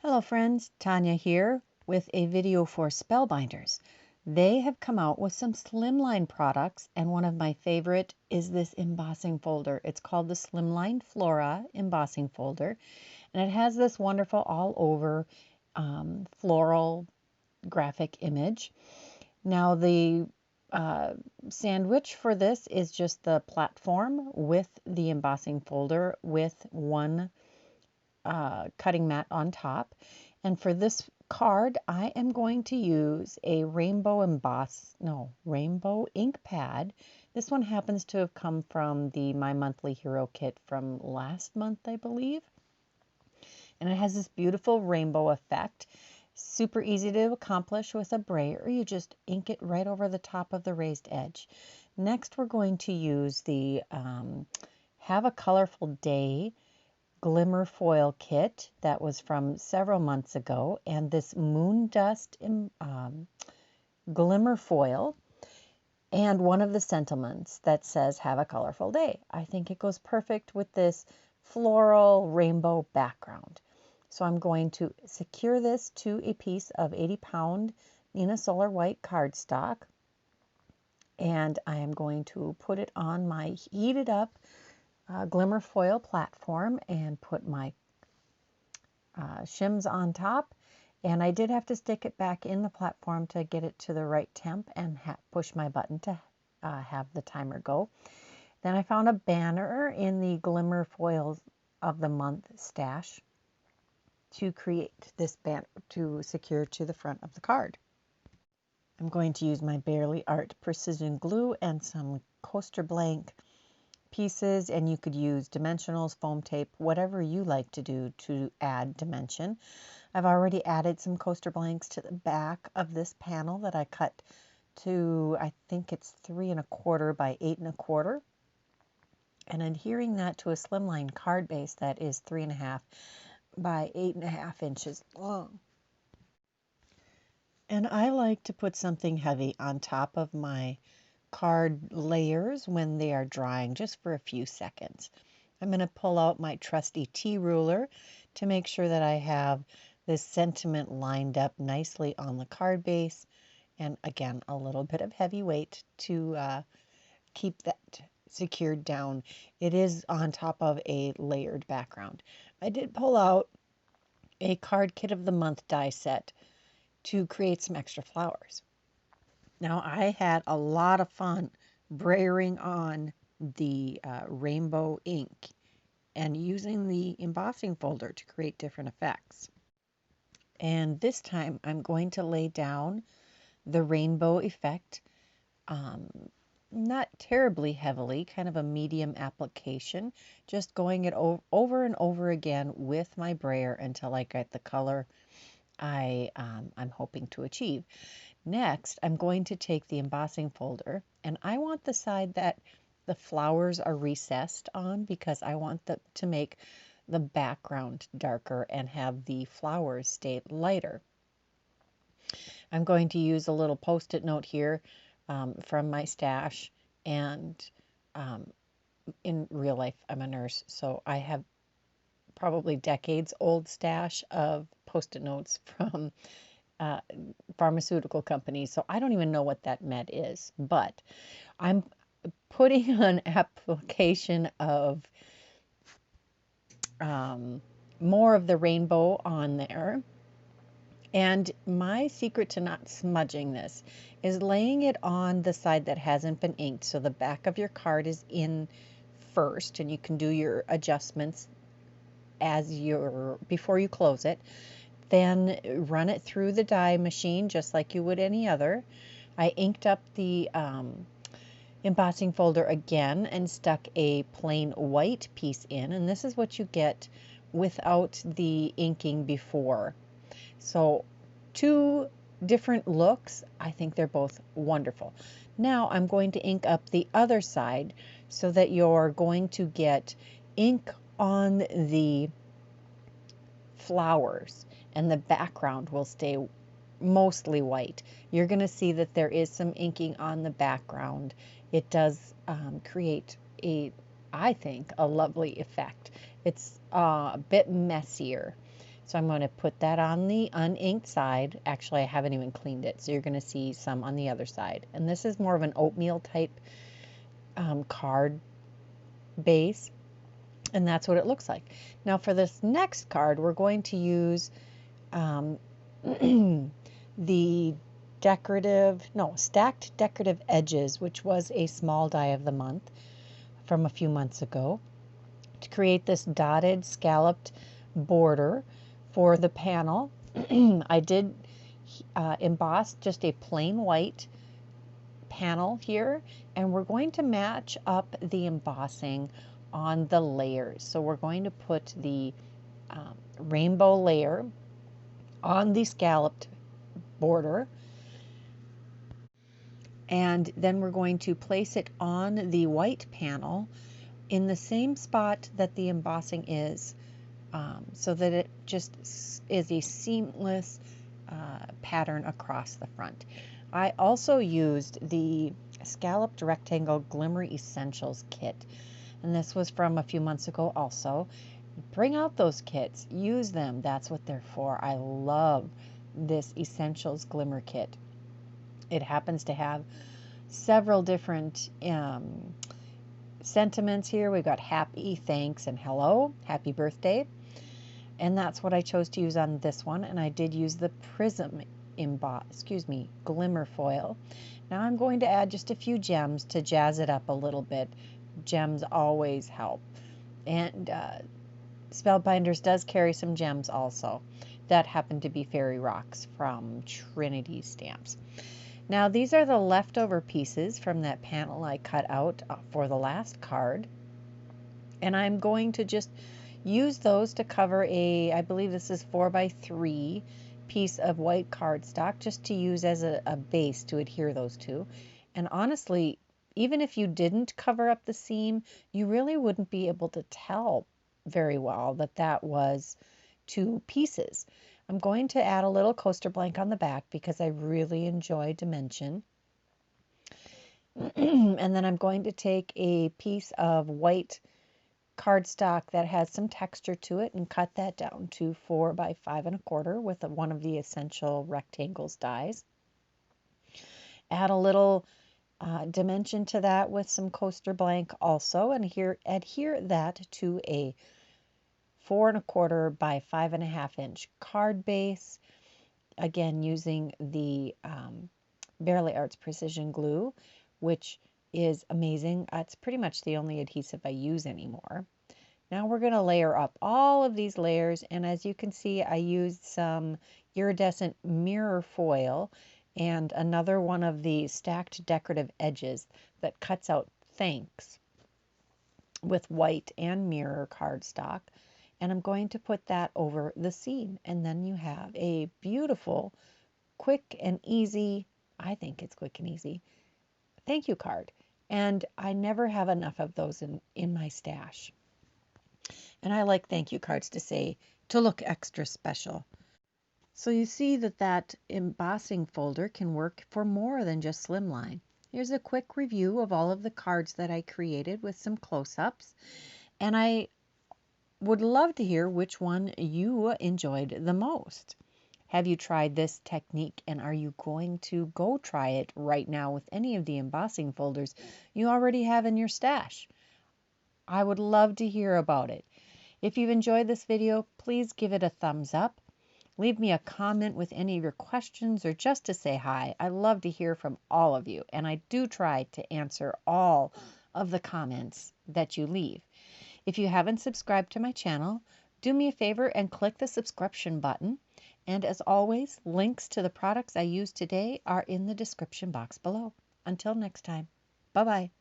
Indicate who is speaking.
Speaker 1: Hello friends, Tanya here with a video for Spellbinders. They have come out with some Slimline products, and one of my favorite is this embossing folder. It's called the Slimline Flora embossing folder, and it has this wonderful all over floral graphic image. Now the sandwich for this is just the platform with the embossing folder with one cutting mat on top. And for this card, I am going to use a rainbow ink pad. This one happens to have come from the My Monthly Hero kit from last month, I believe. And it has this beautiful rainbow effect. Super easy to accomplish with a brayer. You just ink it right over the top of the raised edge. Next, we're going to use the Have a Colorful Day Glimmer foil kit that was from several months ago, and this Moondust Glimmer foil, and one of the sentiments that says have a colorful day. I think it goes perfect with this floral rainbow background. So I'm going to secure this to a piece of 80-pound Nina Solar white cardstock, and I am going to put it on my heated up Glimmer foil platform and put my shims on top. And I did have to stick it back in the platform to get it to the right temp and push my button to have the timer go. Then I found a banner in the Glimmer Foils of the Month stash to create this banner to secure to the front of the card. I'm going to use my Barely Art precision glue and some coaster blank pieces, and you could use dimensionals, foam tape, whatever you like to do to add dimension. I've already added some coaster blanks to the back of this panel that I cut to, I think it's 3 1/4 by 8 1/4, and adhering that to a slimline card base that is 3 1/2 by 8 1/2 inches long. And I like to put something heavy on top of my card layers when they are drying, just for a few seconds. I'm going to pull out my trusty T ruler to make sure that I have this sentiment lined up nicely on the card base, and again a little bit of heavy weight to keep that secured down. It is on top of a layered background. I did pull out a card kit of the month die set to create some extra flowers. Now, I had a lot of fun brayering on the rainbow ink and using the embossing folder to create different effects. And this time I'm going to lay down the rainbow effect, not terribly heavily, kind of a medium application, just going it over and over again with my brayer until I get the color I'm hoping to achieve. Next, I'm going to take the embossing folder, and I want the side that the flowers are recessed on because I want to make the background darker and have the flowers stay lighter. I'm going to use a little post-it note here from my stash, and in real life, I'm a nurse, so I have probably decades old stash of post-it notes from pharmaceutical companies, so I don't even know what that med is, but I'm putting an application of more of the rainbow on there. And my secret to not smudging this is laying it on the side that hasn't been inked, so the back of your card is in first, and you can do your adjustments before you close it. Then run it through the die machine just like you would any other. I inked up the embossing folder again and stuck a plain white piece in, and this is what you get without the inking before. So 2 different looks. I think they're both wonderful. Now I'm going to ink up the other side so that you're going to get ink on the flowers, and the background will stay mostly white. You're going to see that there is some inking on the background. It does create I think, a lovely effect. It's a bit messier. So I'm going to put that on the uninked side. Actually, I haven't even cleaned it, so you're going to see some on the other side. And this is more of an oatmeal type card base, and that's what it looks like. Now for this next card, we're going to use the stacked decorative edges, which was a small die of the month from a few months ago, to create this dotted scalloped border for the panel. I did emboss just a plain white panel here, and we're going to match up the embossing on the layers. So we're going to put the rainbow layer on the scalloped border, and then we're going to place it on the white panel in the same spot that the embossing is, so that it just is a seamless pattern across the front. I also used the Scalloped Rectangle Glimmer Essentials kit, and this was from a few months ago also. Bring out those kits, use them, that's what they're for. I love this Essentials Glimmer kit. It happens to have several different sentiments here. We've got happy, thanks, and hello, happy birthday. And that's what I chose to use on this one. And I did use the Prism Glimmer foil. Now I'm going to add just a few gems to jazz it up a little bit. Gems always help. And Spellbinders does carry some gems also. That happen to be fairy rocks from Trinity Stamps. Now these are the leftover pieces from that panel I cut out for the last card. And I'm going to just use those to cover I believe this is 4x3 piece of white cardstock, just to use as a base to adhere those to. And honestly, even if you didn't cover up the seam, you really wouldn't be able to tell very well that that was 2 pieces. I'm going to add a little coaster blank on the back because I really enjoy dimension. And then I'm going to take a piece of white cardstock that has some texture to it and cut that down to 4 by 5 1/4 with one of the Essential Rectangles dies. Add a little dimension to that with some coaster blank also, and adhere that to a 4 1/4 by 5 1/2 inch card base, again using the Barely Arts Precision Glue, which is amazing. It's pretty much the only adhesive I use anymore. Now we're going to layer up all of these layers, and as you can see, I used some iridescent mirror foil and another one of the stacked decorative edges that cuts out thanks with white and mirror cardstock. And I'm going to put that over the seam, and then you have a beautiful, quick and easy, I think it's quick and easy, thank you card. And I never have enough of those in my stash. And I like thank you cards to look extra special. So you see that embossing folder can work for more than just Slimline. Here's a quick review of all of the cards that I created with some close-ups. And I would love to hear which one you enjoyed the most. Have you tried this technique, and are you going to go try it right now with any of the embossing folders you already have in your stash? I would love to hear about it. If you've enjoyed this video, please give it a thumbs up. Leave me a comment with any of your questions or just to say hi. I love to hear from all of you, and I do try to answer all of the comments that you leave. If you haven't subscribed to my channel, do me a favor and click the subscription button. And as always, links to the products I used today are in the description box below. Until next time, bye-bye.